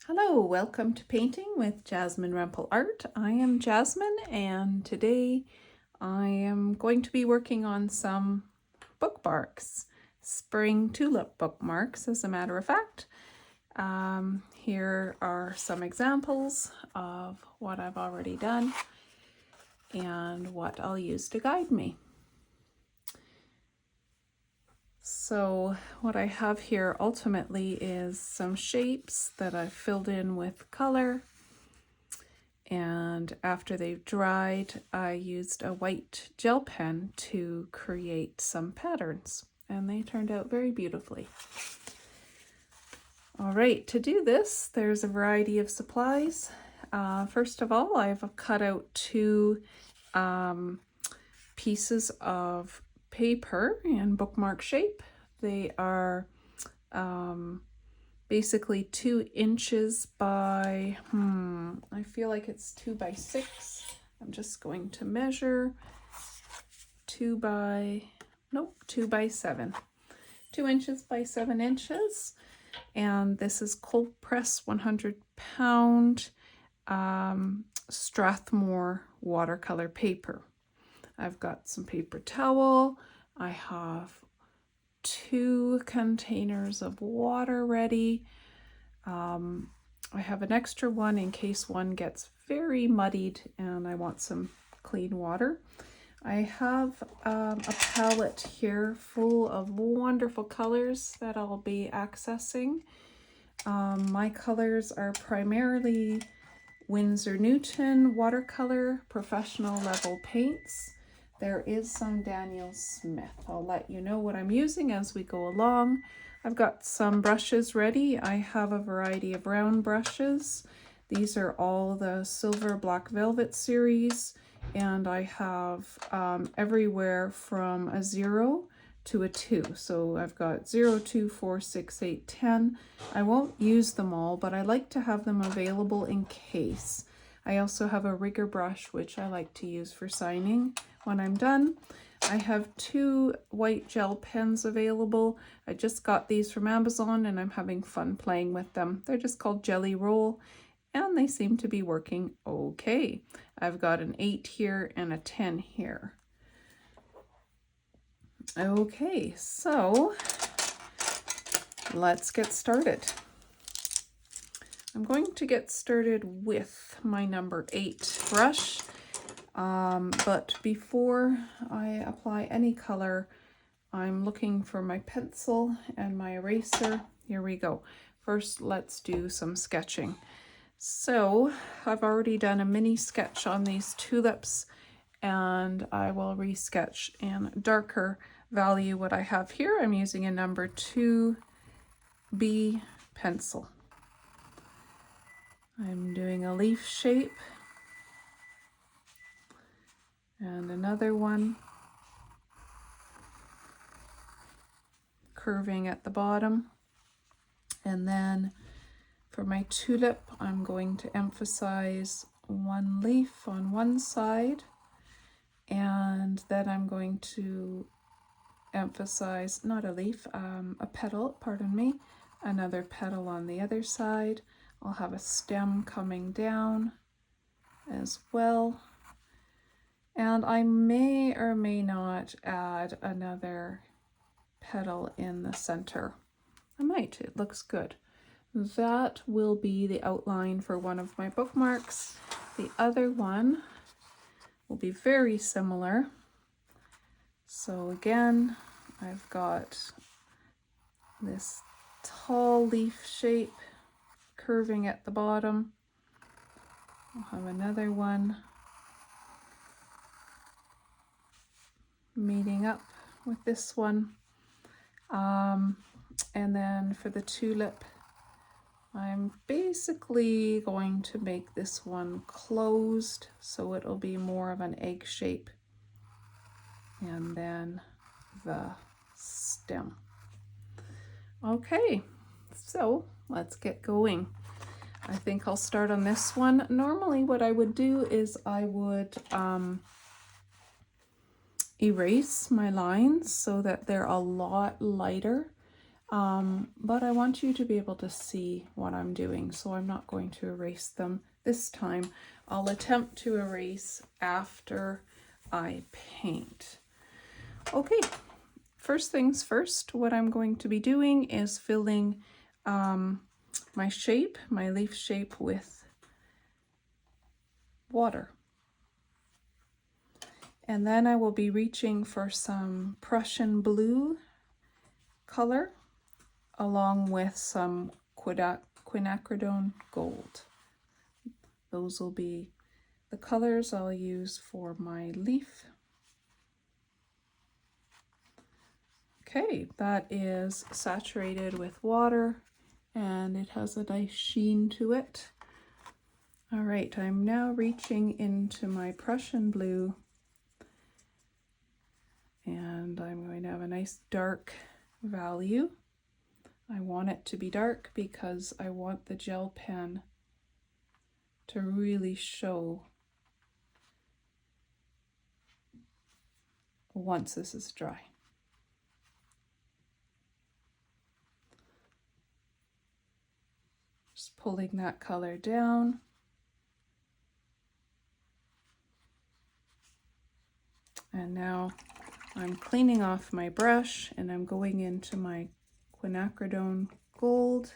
Hello, welcome to Painting with Jasmine Rempel Art. I am Jasmine and today I am going to be working on some bookmarks, spring tulip bookmarks as a matter of fact. Here are some examples of what I've already done and what I'll use to guide me. So what I have here ultimately is some shapes that I've filled in with color, and after they've dried I used a white gel pen to create some patterns, and they turned out very beautifully. All right, to do this there's a variety of supplies. First of all, I've cut out two pieces of paper in bookmark shape. They are basically 2 inches by, I feel like it's 2 by 6. I'm just going to measure 2 by 7. 2 inches by 7 inches. And this is cold press 100-pound Strathmore watercolor paper. I've got some paper towel. I have 2 containers of water ready. I have an extra one in case one gets very muddied and I want some clean water. I have a palette here full of wonderful colors that I'll be accessing. My colors are primarily Winsor Newton watercolor professional level paints. There is some Daniel Smith. I'll let you know what I'm using as we go along. I've got some brushes ready. I have a variety of round brushes. These are all the Silver Black Velvet series, and I have everywhere from a 0 to a 2. So I've got 0, 2, 4, 6, 8, 10. I won't use them all, but I like to have them available in case. I also have a rigger brush, which I like to use for signing when I'm done. I have 2 white gel pens available. I just got these from Amazon and I'm having fun playing with them. They're just called Jelly Roll and they seem to be working okay. I've got an 8 here and a 10 here. Okay, so let's get started. I'm going to get started with my number 8 brush, but before I apply any color, I'm looking for my pencil and my eraser. Here we go. First, let's do some sketching. So I've already done a mini sketch on these tulips, and I will resketch in darker value what I have here. I'm using a number 2B pencil. I'm doing a leaf shape and another one, curving at the bottom. And then for my tulip, I'm going to emphasize one leaf on one side, and then I'm going to emphasize, not a leaf, a petal, pardon me, another petal on the other side. I'll have a stem coming down as well. And I may or may not add another petal in the center. I might, it looks good. That will be the outline for one of my bookmarks. The other one will be very similar. So again, I've got this tall leaf shape curving at the bottom. I'll have another one meeting up with this one. And then for the tulip, I'm basically going to make this one closed so it'll be more of an egg shape. And then the stem. Okay, so let's get going. I think I'll start on this one. Normally what I would do is I would erase my lines so that they're a lot lighter. but I want you to be able to see what I'm doing, so I'm not going to erase them this time. I'll attempt to erase after I paint. Okay, first things first, what I'm going to be doing is filling my shape, my leaf shape, with water. And then I will be reaching for some Prussian blue color along with some Quinacridone gold. Those will be the colors I'll use for my leaf. Okay, that is saturated with water and it has a nice sheen to it. All right, I'm now reaching into my Prussian blue and I'm going to have a nice dark value. I want it to be dark because I want the gel pen to really show once this is dry. Just pulling that color down. And now I'm cleaning off my brush and I'm going into my Quinacridone gold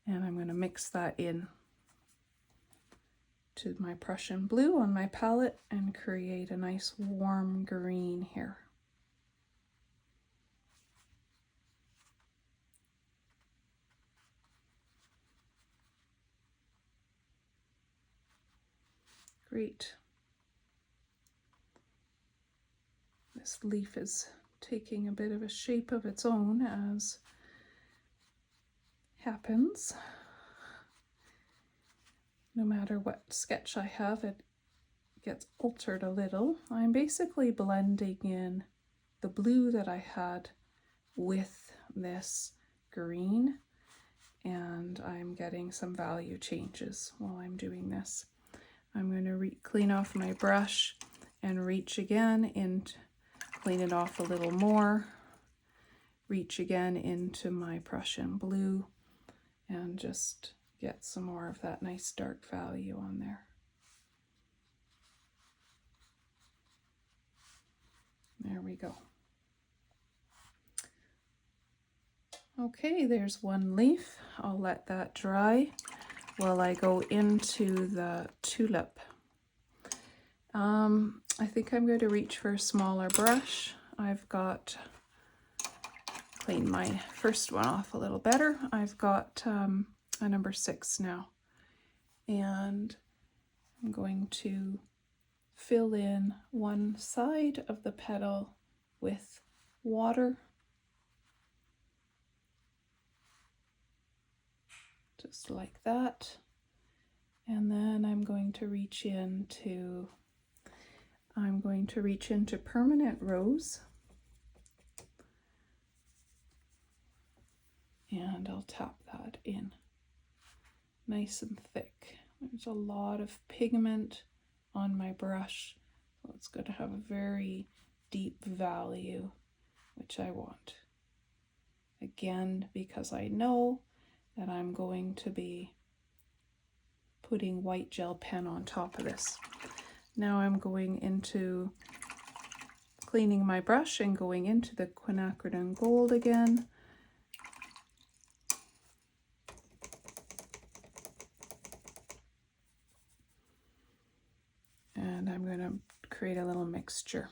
and I'm going to mix that in to my Prussian blue on my palette and create a nice warm green here. Great. This leaf is taking a bit of a shape of its own, as happens. No matter what sketch I have, it gets altered a little. I'm basically blending in the blue that I had with this green, and I'm getting some value changes while I'm doing this. I'm going to clean off my brush and reach again and clean it off a little more, reach again into my Prussian blue and just get some more of that nice dark value on there. There we go. Okay, there's one leaf. I'll let that dry while I go into the tulip. I think I'm going to reach for a smaller brush. I've got, clean my first one off a little better. I've got a number 6 now. And I'm going to fill in one side of the petal with water. Just like that. And then I'm going to reach into permanent rose. And I'll tap that in nice and thick. There's a lot of pigment on my brush, so it's going to have a very deep value, which I want. Again, because I know that I'm going to be putting white gel pen on top of this. Now I'm going into cleaning my brush and going into the Quinacridone gold again. And I'm going to create a little mixture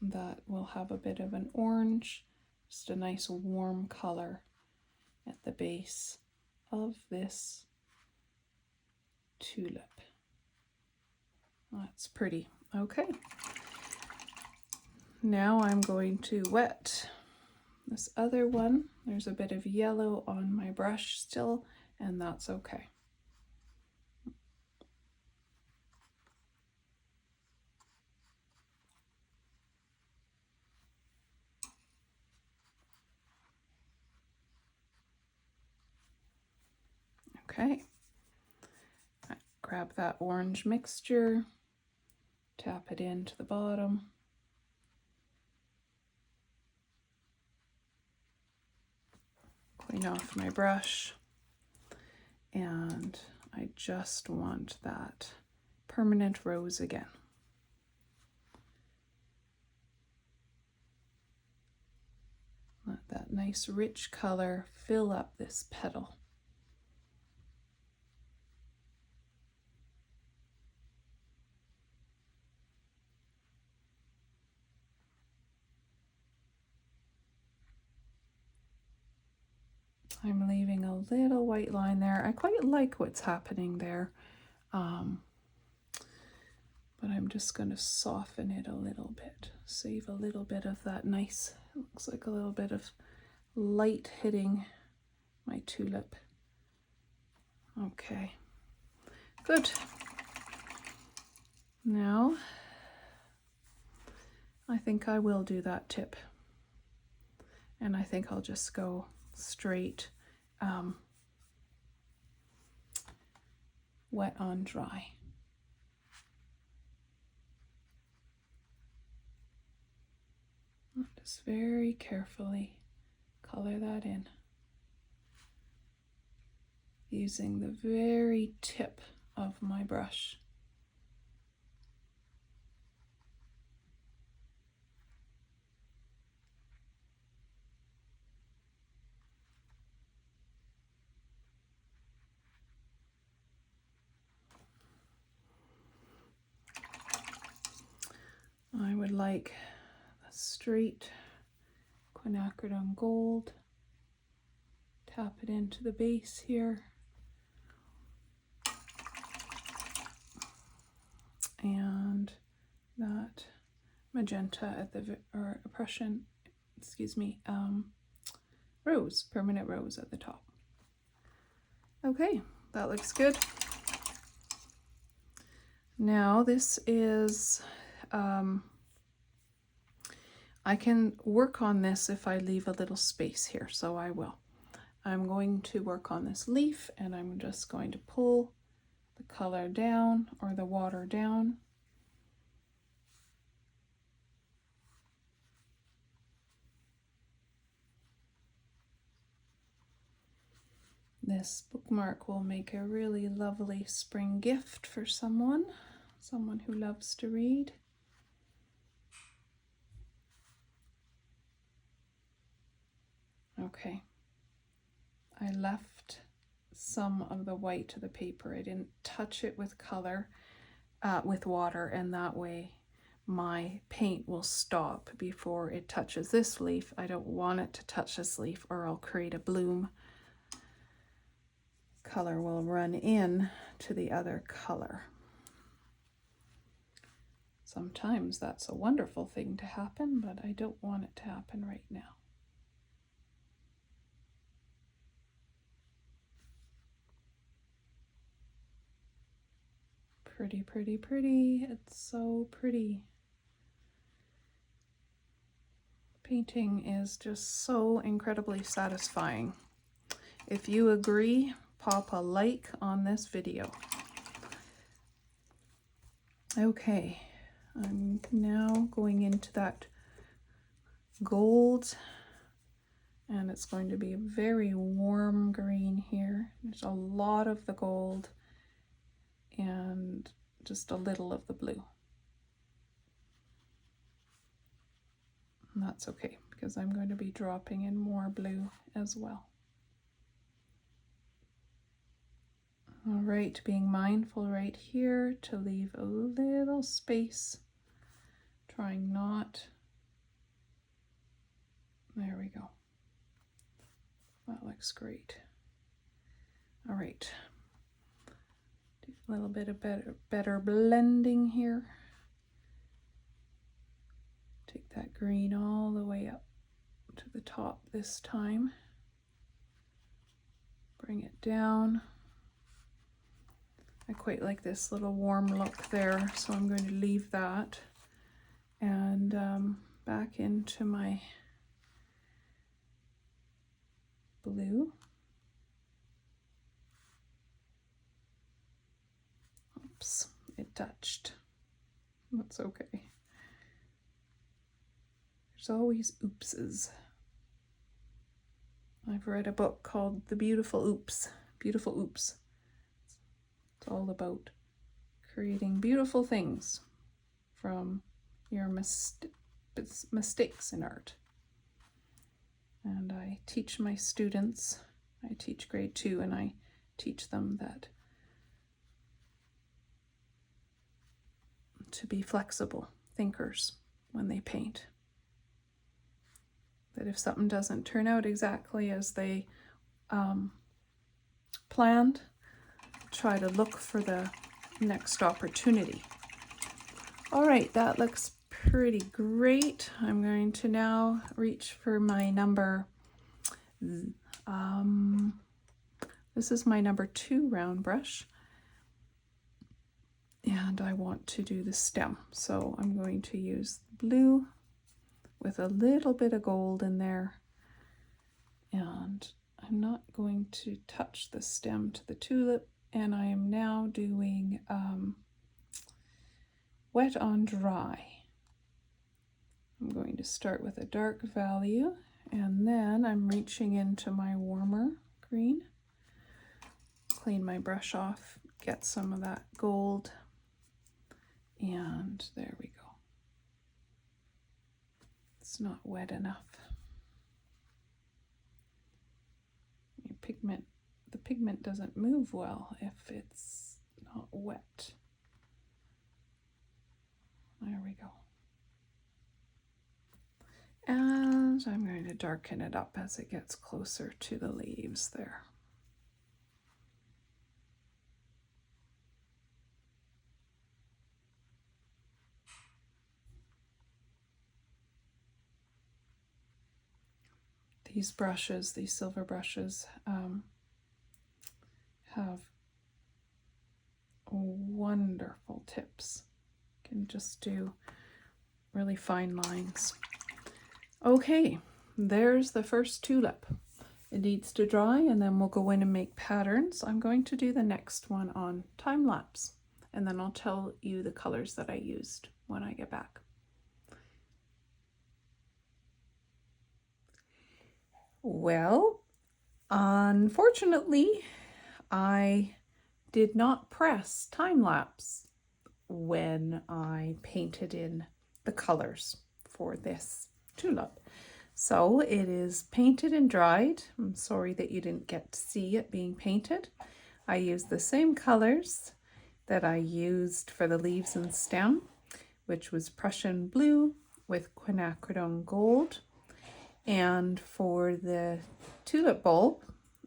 that will have a bit of an orange, just a nice warm color at the base of this tulip. That's pretty. Okay. Now I'm going to wet this other one. There's a bit of yellow on my brush still, and that's okay. Okay. Grab that orange mixture, tap it into the bottom. clean off my brush, and I just want that permanent rose again. Let that nice rich color fill up this petal. I'm leaving a little white line there. I quite like what's happening there, but I'm just going to soften it a little bit, save a little bit of that nice, looks like a little bit of light hitting my tulip. Okay, good. Now, I think I will do that tip, and I think I'll just go straight wet on dry. Just very carefully color that in, using the very tip of my brush. I would like a straight Quinacridone gold. Tap it into the base here. And that magenta at the, or Prussian, excuse me, rose, permanent rose at the top. Okay, that looks good. Now this is, I can work on this if I leave a little space here, so I will. I'm going to work on this leaf, and I'm just going to pull the color down, or the water down. This bookmark will make a really lovely spring gift for someone who loves to read. Okay, I left some of the white to the paper. I didn't touch it with color, with water, and that way my paint will stop before it touches this leaf. I don't want it to touch this leaf, or I'll create a bloom. Color will run in to the other color. Sometimes that's a wonderful thing to happen, but I don't want it to happen right now. Pretty, pretty, pretty. It's so pretty. Painting is just so incredibly satisfying. If you agree, pop a like on this video. Okay, I'm now going into that gold, and it's going to be a very warm green here. There's a lot of the gold and just a little of the blue. And that's okay, because I'm going to be dropping in more blue as well. All right, being mindful right here to leave a little space, trying not, there we go. That looks great. All right, do a little bit of better blending here. Take that green all the way up to the top this time. Bring it down. I quite like this little warm look there, so I'm going to leave that. And back into my blue. Oops, it touched. That's okay. There's always oopses. I've read a book called The Beautiful Oops. Beautiful Oops. It's all about creating beautiful things from your mistakes in art. And I teach my students, I teach grade 2, and I teach them that to be flexible thinkers when they paint. That if something doesn't turn out exactly as they planned, try to look for the next opportunity. All right, that looks pretty great. I'm going to now reach for my number, this is my number 2 round brush, and I want to do the stem. So I'm going to use blue with a little bit of gold in there, and I'm not going to touch the stem to the tulip, and I am now doing wet on dry. I'm going to start with a dark value, and then I'm reaching into my warmer green, clean my brush off, get some of that gold, and there we go. It's not wet enough. The pigment doesn't move well if it's not wet. There we go. And I'm going to darken it up as it gets closer to the leaves there. These brushes, these silver brushes, have wonderful tips. You can just do really fine lines. Okay, there's the first tulip. It needs to dry, and then we'll go in and make patterns. I'm going to do the next one on time lapse, and then I'll tell you the colors that I used when I get back. Well, unfortunately, I did not press time lapse when I painted in the colors for this tulip. So it is painted and dried. I'm sorry that you didn't get to see it being painted. I used the same colors that I used for the leaves and stem, which was Prussian blue with Quinacridone gold. And for the tulip bulb,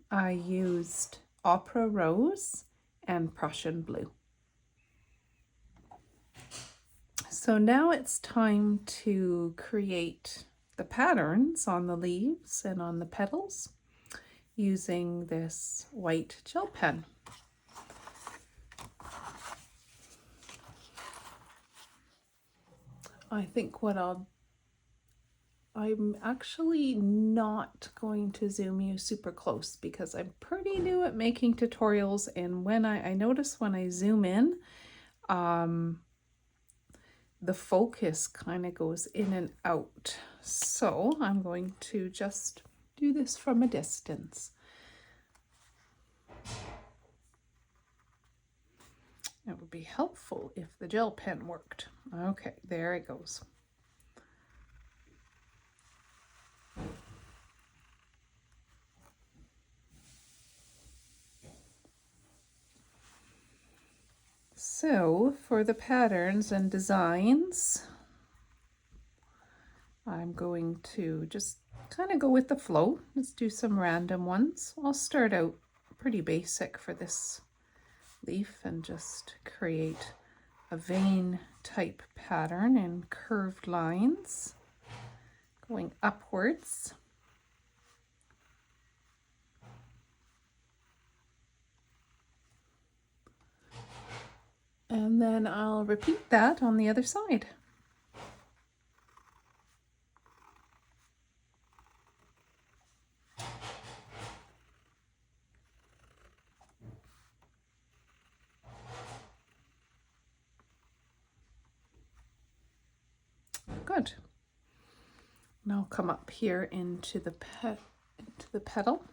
I used Opera Rose and Prussian blue. So now it's time to create the patterns on the leaves and on the petals using this white gel pen. I think I'm actually not going to zoom you super close because I'm pretty new at making tutorials, and when I notice when I zoom in, the focus kind of goes in and out. So I'm going to just do this from a distance. It would be helpful if the gel pen worked. Okay, there it goes. So for the patterns and designs, I'm going to just kind of go with the flow. Let's do some random ones. I'll start out pretty basic for this leaf and just create a vein type pattern in curved lines going upwards. And then I'll repeat that on the other side. Good. And I'll come up here into the to the petal.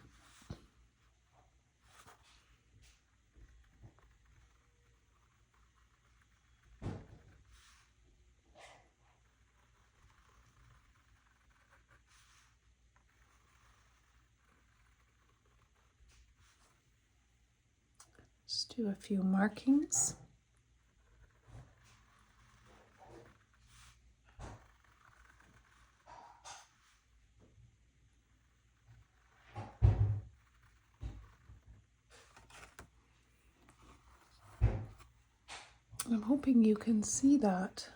Just do a few markings. I'm hoping you can see that.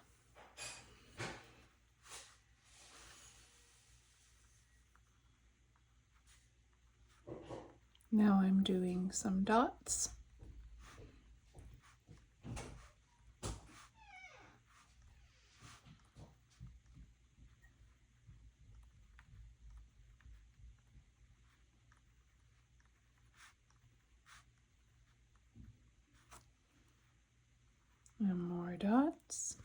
Now I'm doing some dots. And more dots.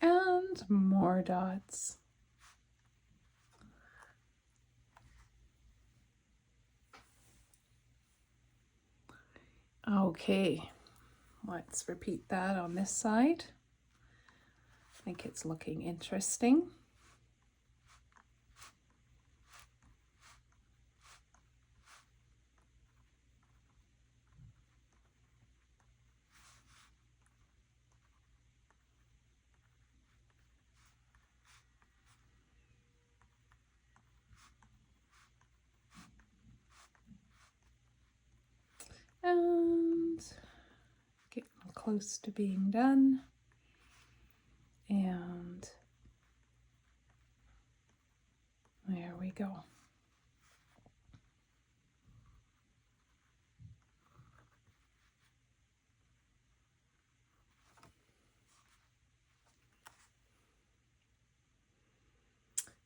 And more dots. Okay, let's repeat that on this side. I think it's looking interesting. And getting close to being done. And there we go.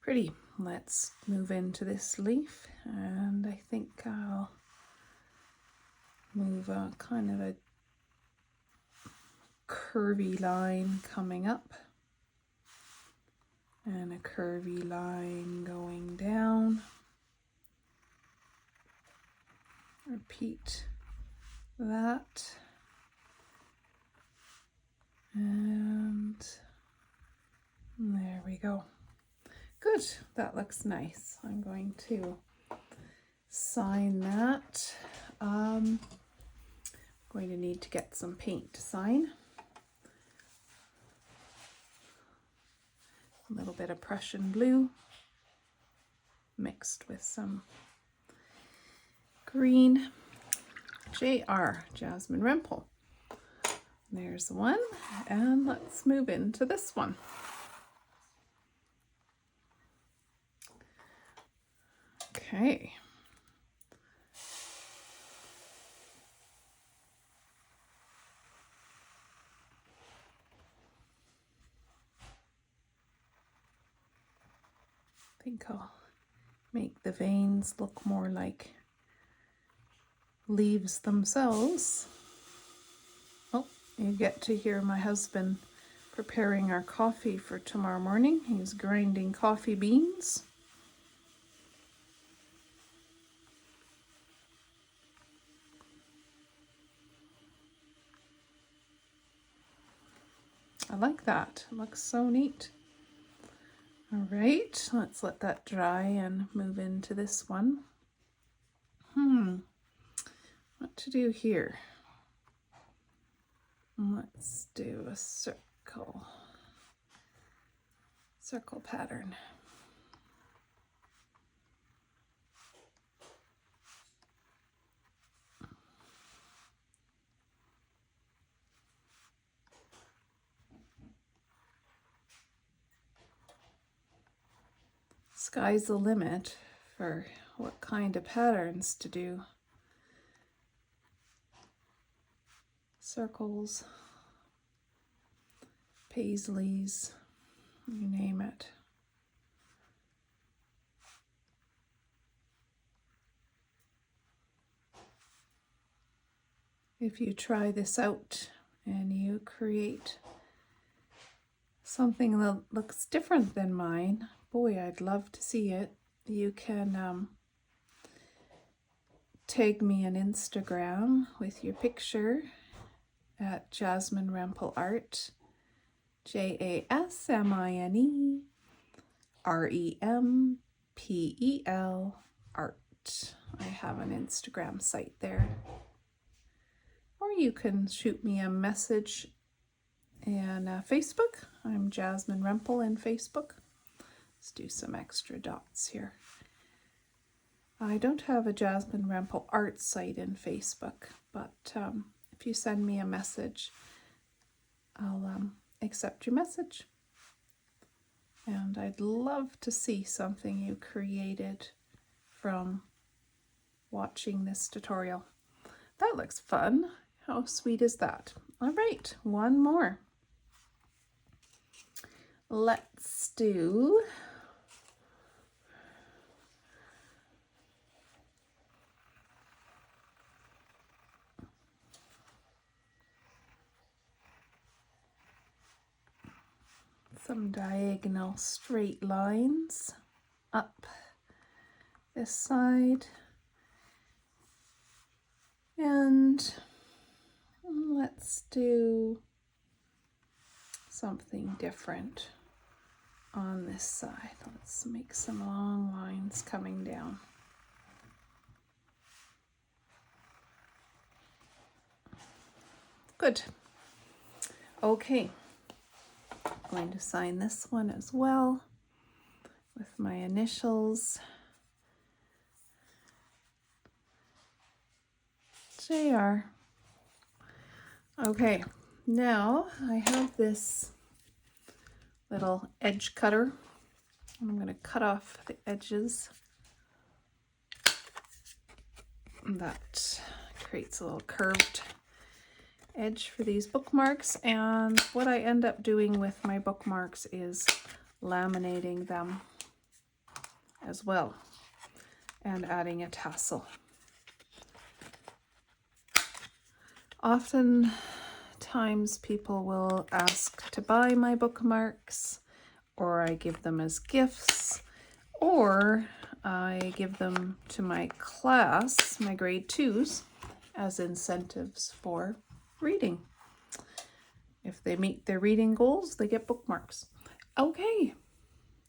Pretty. Let's move into this leaf, and I think I'll move a kind of a curvy line coming up and a curvy line going down. Repeat that, and there we go. Good, that looks nice. I'm going to sign that. I'm going to need to get some paint to sign. A little bit of Prussian blue mixed with some green. JR, Jasmine Rimple. There's one, and let's move into this one. Okay. I think I'll make the veins look more like leaves themselves. Oh, you get to hear my husband preparing our coffee for tomorrow morning. He's grinding coffee beans. I like that. It looks so neat. All right, let's let that dry and move into this one. What to do here? Let's do a circle pattern. Sky's the limit for what kind of patterns to do. Circles, paisleys, you name it. if you try this out and you create something that looks different than mine, boy, I'd love to see it. You can tag me on Instagram with your picture at Jasmine Rempel Art, JasmineRempel Art. I have an Instagram site there. Or you can shoot me a message in Facebook. I'm Jasmine Rempel in Facebook. Let's do some extra dots here. I don't have a Jasmine Rempel Art site in Facebook, but if you send me a message, I'll accept your message. And I'd love to see something you created from watching this tutorial. That looks fun. How sweet is that? All right, one more. Let's do some diagonal straight lines up this side, and let's do something different on this side. Let's make some long lines coming down. Good. Okay. I'm going to sign this one as well with my initials. JR. Okay, now I have this little edge cutter. I'm going to cut off the edges. That creates a little curved edge for these bookmarks, and what I end up doing with my bookmarks is laminating them as well and adding a tassel. Oftentimes people will ask to buy my bookmarks, or I give them as gifts, or I give them to my class, my grade 2s, as incentives for reading. If they meet their reading goals, they get bookmarks. Okay,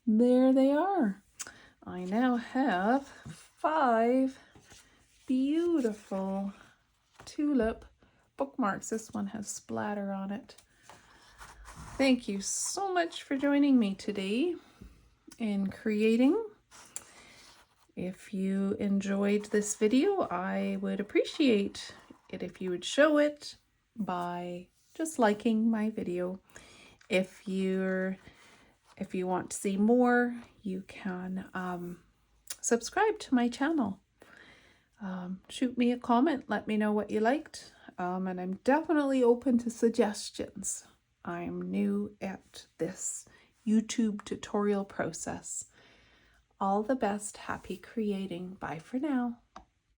there they are. I now have 5 beautiful tulip bookmarks. This one has splatter on it. Thank you so much for joining me today in creating. If you enjoyed this video, I would appreciate it if you would show it by just liking my video. If you want to see more, you can subscribe to my channel. Shoot me a comment, let me know what you liked, and I'm definitely open to suggestions. I'm new at this YouTube tutorial process. All the best, happy creating. Bye for now.